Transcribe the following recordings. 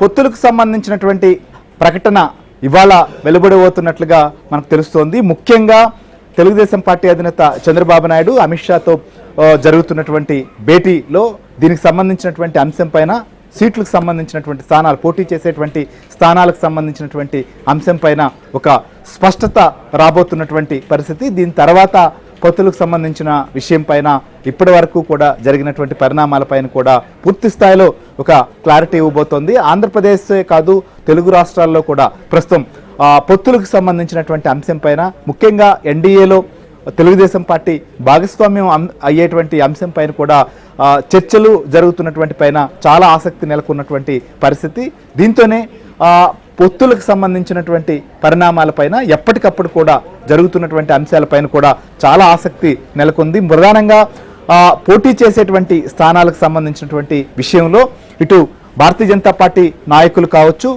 పొత్తులకు సంబంధించినటువంటి ప్రకటన ఇవాళ వెలువడబోతున్నట్లుగా మనకు తెలుస్తోంది. ముఖ్యంగా తెలుగుదేశం పార్టీ అధినేత చంద్రబాబు నాయుడు అమిత్ షాతో జరుగుతున్నటువంటి భేటీలో దీనికి సంబంధించినటువంటి అంశం పైన సీట్లకు సంబంధించినటువంటి స్థానాలు పోటీ చేసేటువంటి స్థానాలకు సంబంధించినటువంటి అంశం పైన ఒక స్పష్టత రాబోతున్నటువంటి పరిస్థితి. దీని తర్వాత పొత్తులకు సంబంధించిన విషయం పైన ఇప్పటి వరకు కూడా జరిగినటువంటి పరిణామాలపైన కూడా పూర్తి స్థాయిలో ఒక క్లారిటీ ఇవ్వబోతోంది. ఆంధ్రప్రదేశే కాదు తెలుగు రాష్ట్రాల్లో కూడా ప్రస్తుతం పొత్తులకు సంబంధించినటువంటి అంశం పైన ముఖ్యంగా ఎన్డీఏలో తెలుగుదేశం పార్టీ భాగస్వామ్యం అయ్యేటువంటి అంశం పైన కూడా చర్చలు జరుగుతున్నటువంటి పైన చాలా ఆసక్తి నెలకొన్నటువంటి పరిస్థితి. దీంతోనే పొత్తులకు సంబంధించినటువంటి పరిణామాలపైన ఎప్పటికప్పుడు కూడా జరుగుతున్నటువంటి అంశాలపైన కూడా చాలా ఆసక్తి నెలకొంది. ప్రధానంగా పోటీ చేసేటువంటి స్థానాలకు సంబంధించినటువంటి విషయంలో ఇటు భారతీయ జనతా పార్టీ నాయకులు కావచ్చు,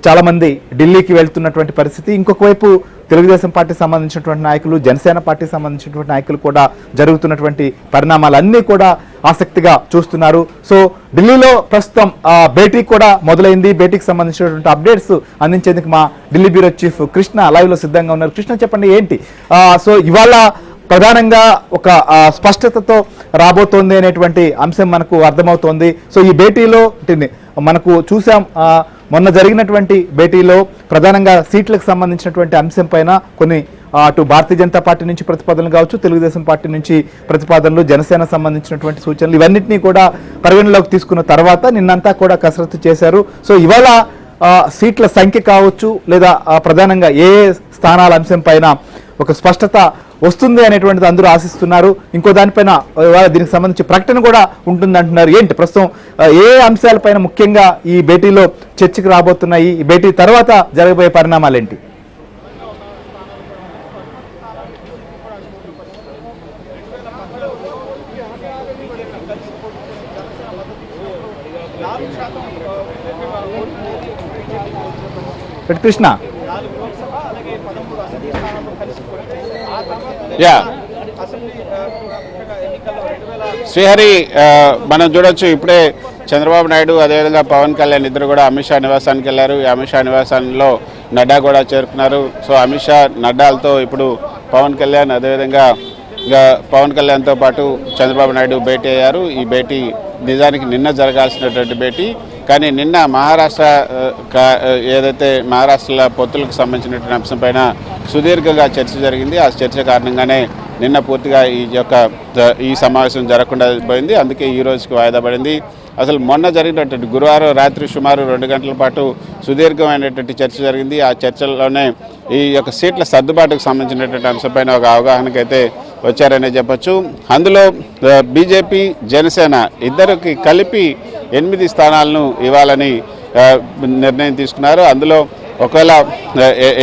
చాలామంది ఢిల్లీకి వెళ్తున్నటువంటి పరిస్థితి. ఇంకొక వైపు తెలుగుదేశం పార్టీకి సంబంధించినటువంటి నాయకులు, జనసేన పార్టీకి సంబంధించినటువంటి నాయకులు కూడా జరుగుతున్నటువంటి పరిణామాలన్నీ కూడా ఆసక్తిగా చూస్తున్నారు. సో ఢిల్లీలో ప్రస్తుతం భేటీ కూడా మొదలైంది. భేటీకి సంబంధించినటువంటి అప్డేట్స్ అందించేందుకు మా ఢిల్లీ బ్యూరో చీఫ్ కృష్ణ లైవ్లో సిద్ధంగా ఉన్నారు. కృష్ణ, చెప్పండి ఏంటి సో ఇవాళ ప్రధానంగా ఒక స్పష్టతతో రాబోతోంది అనేటువంటి అంశం మనకు అర్థమవుతోంది. సో ఈ భేటీలో మనకు చూసాం, మొన్న జరిగినటువంటి భేటీలో ప్రధానంగా సీట్లకు సంబంధించినటువంటి అంశం పైన కొన్ని అటు భారతీయ జనతా పార్టీ నుంచి ప్రతిపాదనలు కావచ్చు, తెలుగుదేశం పార్టీ నుంచి ప్రతిపాదనలు, జనసేన సంబంధించినటువంటి సూచనలు ఇవన్నింటినీ కూడా పరిగణలోకి తీసుకున్న తర్వాత నిన్నంతా కూడా కసరత్తు చేశారు. సో ఇవాళ సీట్ల సంఖ్య కావచ్చు లేదా ప్రధానంగా ఏ స్థానాల అంశం పైన ఒక స్పష్టత వస్తుంది అనేటువంటిది అందరూ ఆశిస్తున్నారు. ఇంకో దానిపైన దీనికి సంబంధించి ప్రకటన కూడా ఉంటుందంటున్నారు. ఏంటి ప్రస్తుతం ఏ అంశాలపైన ముఖ్యంగా ఈ భేటీలో చర్చకు రాబోతున్నాయి? ఈ భేటీ తర్వాత జరగబోయే పరిణామాలు ఏంటి? కృష్ణ, శ్రీహరి, మనం చూడొచ్చు ఇప్పుడే చంద్రబాబు నాయుడు అదేవిధంగా పవన్ కళ్యాణ్ ఇద్దరు కూడా అమిత్ షా నివాసానికి వెళ్ళారు. ఈ అమిత్ షా నివాసంలో నడ్డా కూడా చేరుకున్నారు. సో అమిత్ షా నడ్డాలతో ఇప్పుడు పవన్ కళ్యాణ్ అదేవిధంగా పవన్ కళ్యాణ్తో పాటు చంద్రబాబు నాయుడు భేటీ అయ్యారు. ఈ భేటీ నిజానికి నిన్న జరగాల్సినటువంటి భేటీ, కానీ నిన్న మహారాష్ట్ర ఏదైతే మహారాష్ట్రలో పొత్తులకు సంబంధించినటువంటి అంశం పైన సుదీర్ఘంగా చర్చ జరిగింది. ఆ చర్చ కారణంగానే నిన్న పూర్తిగా ఈ సమావేశం జరగకుండా పోయింది. అందుకే ఈ రోజుకి వాయిదా పడింది. అసలు మొన్న జరిగినటువంటి గురువారం రాత్రి సుమారు 2 గంటల పాటు సుదీర్ఘమైనటువంటి చర్చ జరిగింది. ఆ చర్చల్లోనే ఈ యొక్క సీట్ల సర్దుబాటుకు సంబంధించినటువంటి అంశంపైన ఒక అవగాహనకు అయితే వచ్చారనే చెప్పచ్చు. అందులో బీజేపీ, జనసేన ఇద్దరికి కలిపి 8 స్థానాలను ఇవ్వాలని నిర్ణయం తీసుకున్నారు. అందులో ఒకవేళ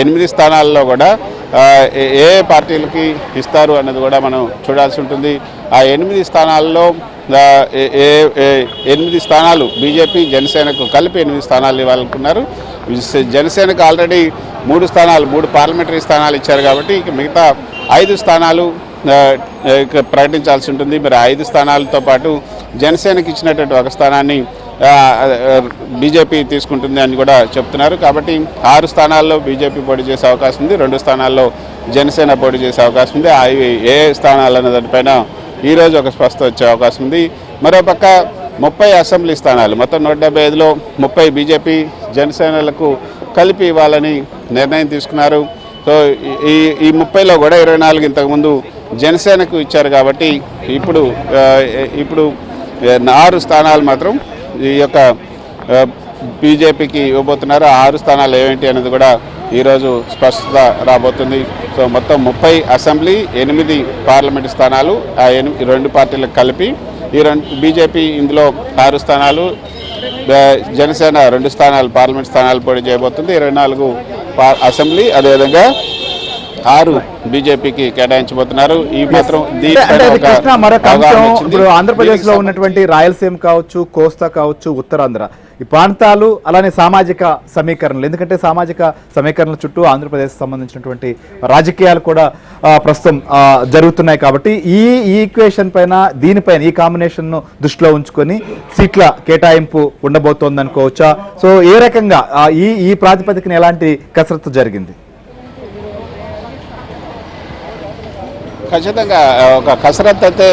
8 స్థానాల్లో కూడా ఏ పార్టీలకి ఇస్తారు అన్నది కూడా మనం చూడాల్సి ఉంటుంది. ఆ 8 స్థానాల్లో 8 స్థానాలు బీజేపీ, జనసేనకు కలిపి 8 స్థానాలు ఇవ్వాలనుకున్నారు. జనసేనకు ఆల్రెడీ 3 స్థానాలు, 3 పార్లమెంటరీ స్థానాలు ఇచ్చారు కాబట్టి ఇక మిగతా 5 స్థానాలు ప్రకటించాల్సి ఉంటుంది. మరి 5 స్థానాలతో పాటు జనసేనకి ఇచ్చినటువంటి ఒక స్థానాన్ని బీజేపీ తీసుకుంటుంది అని కూడా చెప్తున్నారు. కాబట్టి 6 స్థానాల్లో బీజేపీ పోటీ చేసే అవకాశం ఉంది, 2 స్థానాల్లో జనసేన పోటీ చేసే అవకాశం ఉంది. అవి ఏ స్థానాలు అన్న దానిపైన ఈరోజు ఒక స్పష్టత వచ్చే అవకాశం ఉంది. మరోపక్క 30 అసెంబ్లీ స్థానాలు, మొత్తం 175లో 30 బీజేపీ, జనసేనలకు కలిపి ఇవ్వాలని నిర్ణయం తీసుకున్నారు. సో ఈ 30లో కూడా 24 ఇంతకుముందు జనసేనకు ఇచ్చారు కాబట్టి ఇప్పుడు 6 స్థానాలు మాత్రం ఈ యొక్క బీజేపీకి ఇవ్వబోతున్నారు. 6 స్థానాలు ఏమిటి అనేది కూడా ఈరోజు స్పష్టత రాబోతుంది. సో మొత్తం 30 అసెంబ్లీ, 8 పార్లమెంటు స్థానాలు ఆ 2 పార్టీలకు కలిపి బీజేపీ ఇందులో 6 స్థానాలు, జనసేన 2 స్థానాలు పార్లమెంట్ స్థానాలు పోటీ చేయబోతుంది. 24 అసెంబ్లీ, అదేవిధంగా 6 బీజేపీకి కేటాయించబోతున్నారు. ఈ మాత్రం ఆంధ్రప్రదేశ్ లో ఉన్నటువంటి రాయలసీమ కావచ్చు, కోస్తా కావచ్చు, ఉత్తరాంధ్ర ఈ ప్రాంతాలు అలానే సామాజిక సమీకరణలు, ఎందుకంటే సామాజిక సమీకరణల చుట్టూ ఆంధ్రప్రదేశ్ సంబంధించినటువంటి రాజకీయాలు కూడా ప్రస్తుతం జరుగుతున్నాయి. కాబట్టి ఈ ఈక్వేషన్ పైన దీనిపైన ఈ కాంబినేషన్ను దృష్టిలో ఉంచుకొని సీట్ల కేటాయింపు ఉండబోతోంది అనుకోవచ్చా? సో ఏ రకంగా ఈ ప్రాతిపదికన ఎలాంటి కసరత్తు జరిగింది? ఖచ్చితంగా ఒక కసరత్తు అయితే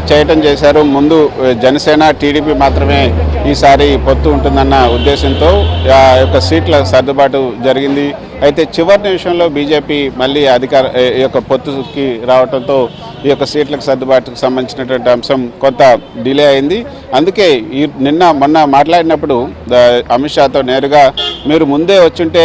చేయటం చేశారు. ముందు జనసేన టీడీపీ మాత్రమే ఈసారి పొత్తు ఉంటుందన్న ఉద్దేశంతో ఆ యొక్క సీట్ల సర్దుబాటు జరిగింది. అయితే చివరి నిమిషంలో బీజేపీ మళ్ళీ ఈ యొక్క పొత్తుకి రావడంతో ఈ యొక్క సీట్లకు సర్దుబాటుకు సంబంధించినటువంటి అంశం కొంత డిలే అయింది. అందుకే మొన్న మాట్లాడినప్పుడు అమిత్ షాతో నేరుగా మీరు ముందే వచ్చుంటే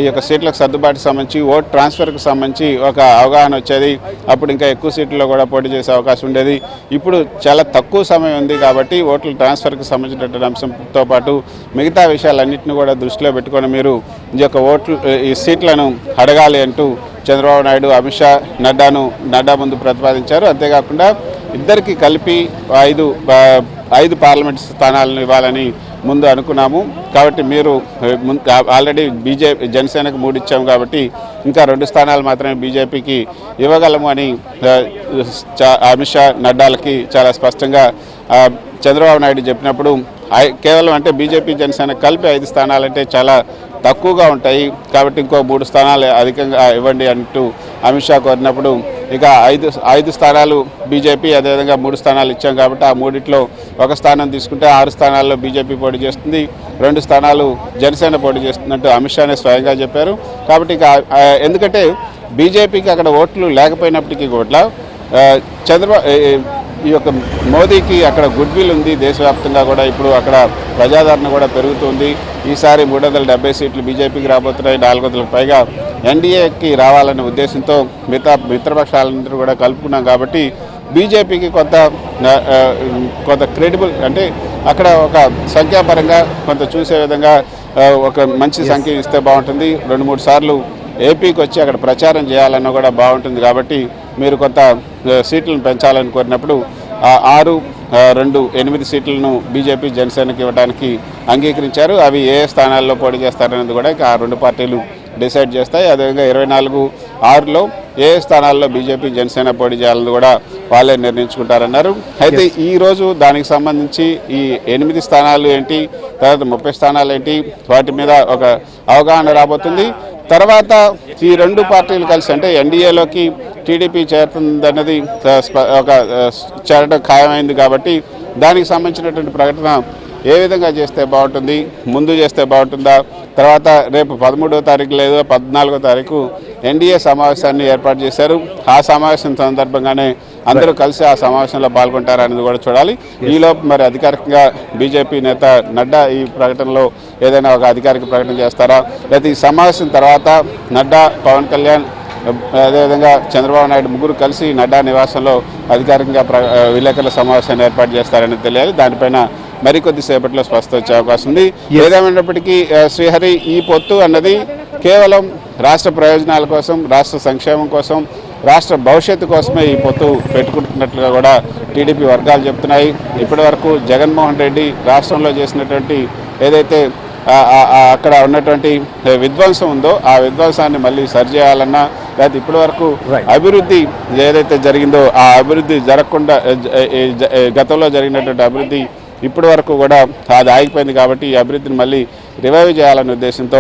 ఈ యొక్క సీట్లకు సర్దుబాటుకు సంబంధించి ఓట్ ట్రాన్స్ఫర్కి సంబంధించి ఒక అవగాహన వచ్చేది, అప్పుడు ఇంకా ఎక్కువ సీట్లలో కూడా పోటీ చేసే అవకాశం ఉండేది. ఇప్పుడు చాలా తక్కువ సమయం ఉంది కాబట్టి ఓట్ల ట్రాన్స్ఫర్కి సంబంధించినటువంటి అంశంతో పాటు మిగతా విషయాలన్నింటినీ కూడా దృష్టిలో పెట్టుకొని మీరు ఈ యొక్క ఈ సీట్లను అడగాలి అంటూ చంద్రబాబు నాయుడు అమిత్ షా నడ్డా ముందు ప్రతిపాదించారు. అంతేకాకుండా ఇద్దరికి కలిపి 5 పార్లమెంట్ స్థానాలను ఇవ్వాలని ముందు అనుకున్నాము. కాబట్టి మీరు ఆల్రెడీ జనసేనకు 3 ఇచ్చాము కాబట్టి ఇంకా 2 స్థానాలు మాత్రమే బీజేపీకి ఇవ్వగలము అని అమిత్ షా నడ్డాలకి చాలా స్పష్టంగా చంద్రబాబు నాయుడు చెప్పినప్పుడు కేవలం అంటే బీజేపీ జనసేన కలిపి 5 స్థానాలంటే చాలా తక్కువగా ఉంటాయి కాబట్టి ఇంకో 3 స్థానాలు అధికంగా ఇవ్వండి అంటూ అమిత్ షా కోరినప్పుడు ఇక 5 స్థానాలు బీజేపీ, అదేవిధంగా 3 స్థానాలు ఇచ్చాం కాబట్టి ఆ 3లో 1 స్థానం తీసుకుంటే 6 స్థానాల్లో బీజేపీ పోటీ చేస్తుంది, 2 స్థానాలు జనసేన పోటీ చేస్తున్నట్టు అమిత్ షానే స్వయంగా చెప్పారు. కాబట్టి ఇక ఎందుకంటే బీజేపీకి అక్కడ ఓట్లు లేకపోయినప్పటికీ కూడా ఈ యొక్క మోదీకి అక్కడ గుడ్ విల్ ఉంది, దేశవ్యాప్తంగా కూడా ఇప్పుడు అక్కడ ప్రజాదరణ కూడా పెరుగుతుంది. ఈసారి 370 సీట్లు బీజేపీకి రాబోతున్నాయి, 400లకు పైగా ఎన్డీఏకి రావాలనే ఉద్దేశంతో మిత్రపక్షాలందరూ కూడా కలుపుకున్నాం. కాబట్టి బీజేపీకి కొంత క్రెడిబుల్ అంటే అక్కడ ఒక సంఖ్యాపరంగా కొంత చూసే విధంగా ఒక మంచి సంఖ్య ఇస్తే బాగుంటుంది. 2-3 సార్లు ఏపీకి వచ్చి అక్కడ ప్రచారం చేయాలన్నా కూడా బాగుంటుంది. కాబట్టి మీరు కొంత సీట్లను పెంచాలని కోరినప్పుడు 6-2-8 సీట్లను బీజేపీ జనసేనకి ఇవ్వడానికి అంగీకరించారు. అవి ఏ స్థానాల్లో పోటీ చేస్తారనేది కూడా ఆ 2 పార్టీలు డిసైడ్ చేస్తాయి. అదేవిధంగా 24-6లో ఏ స్థానాల్లో బీజేపీ జనసేన పోటీ చేయాలని కూడా వాళ్ళే నిర్ణయించుకుంటారన్నారు. అయితే ఈరోజు దానికి సంబంధించి ఈ 8 స్థానాలు ఏంటి, తర్వాత 30 స్థానాలు ఏంటి, వాటి మీద ఒక అవగాహన రాబోతుంది. తర్వాత ఈ 2 పార్టీలు కలిసి అంటే ఎన్డీఏలోకి టీడీపీ చేరుతుందన్నది చేరడం ఖాయమైంది. కాబట్టి దానికి సంబంధించినటువంటి ప్రకటన ఏ విధంగా చేస్తే బాగుంటుంది, ముందు చేస్తే బాగుంటుందా, తర్వాత రేపు 13వ తారీఖు లేదా 14వ తారీఖు ఎన్డీఏ సమావేశాన్ని ఏర్పాటు చేశారు. ఆ సమావేశం సందర్భంగానే అందరూ కలిసి ఆ సమావేశంలో పాల్గొంటారనేది కూడా చూడాలి. ఈలోపు మరి అధికారికంగా బీజేపీ నేత నడ్డా ఈ ప్రకటనలో ఏదైనా ఒక అధికారిక ప్రకటన చేస్తారా, లేదా ఈ సమావేశం తర్వాత నడ్డా, పవన్ కళ్యాణ్, అదేవిధంగా చంద్రబాబు నాయుడు ముగ్గురు కలిసి నడ్డా నివాసంలో అధికారికంగా విలేకరుల సమావేశాన్ని ఏర్పాటు చేస్తారని తెలియాలి. దానిపైన మరికొద్ది సేపట్లో స్పష్టత వచ్చే అవకాశం ఉంది. ఏదేమైనప్పటికీ శ్రీహరి, ఈ పొత్తు అన్నది కేవలం రాష్ట్ర ప్రయోజనాల కోసం, రాష్ట్ర సంక్షేమం కోసం, రాష్ట్ర భవిష్యత్తు కోసమే ఈ పొత్తు పెట్టుకుంటున్నట్లుగా కూడా టీడీపీ వర్గాలు చెప్తున్నాయి. ఇప్పటి వరకు జగన్మోహన్ రెడ్డి రాష్ట్రంలో చేసినటువంటి ఏదైతే అక్కడ ఉన్నటువంటి విధ్వంసం ఉందో ఆ విధ్వంసాన్ని మళ్ళీ సరిచేయాలన్నా, లేకపోతే ఇప్పటి వరకు అభివృద్ధి ఏదైతే జరిగిందో ఆ అభివృద్ధి జరగకుండా గతంలో జరిగినటువంటి అభివృద్ధి ఇప్పటి వరకు కూడా అది ఆగిపోయింది. కాబట్టి ఈ అభివృద్ధిని మళ్ళీ రివైవ్ చేయాలనే ఉద్దేశంతో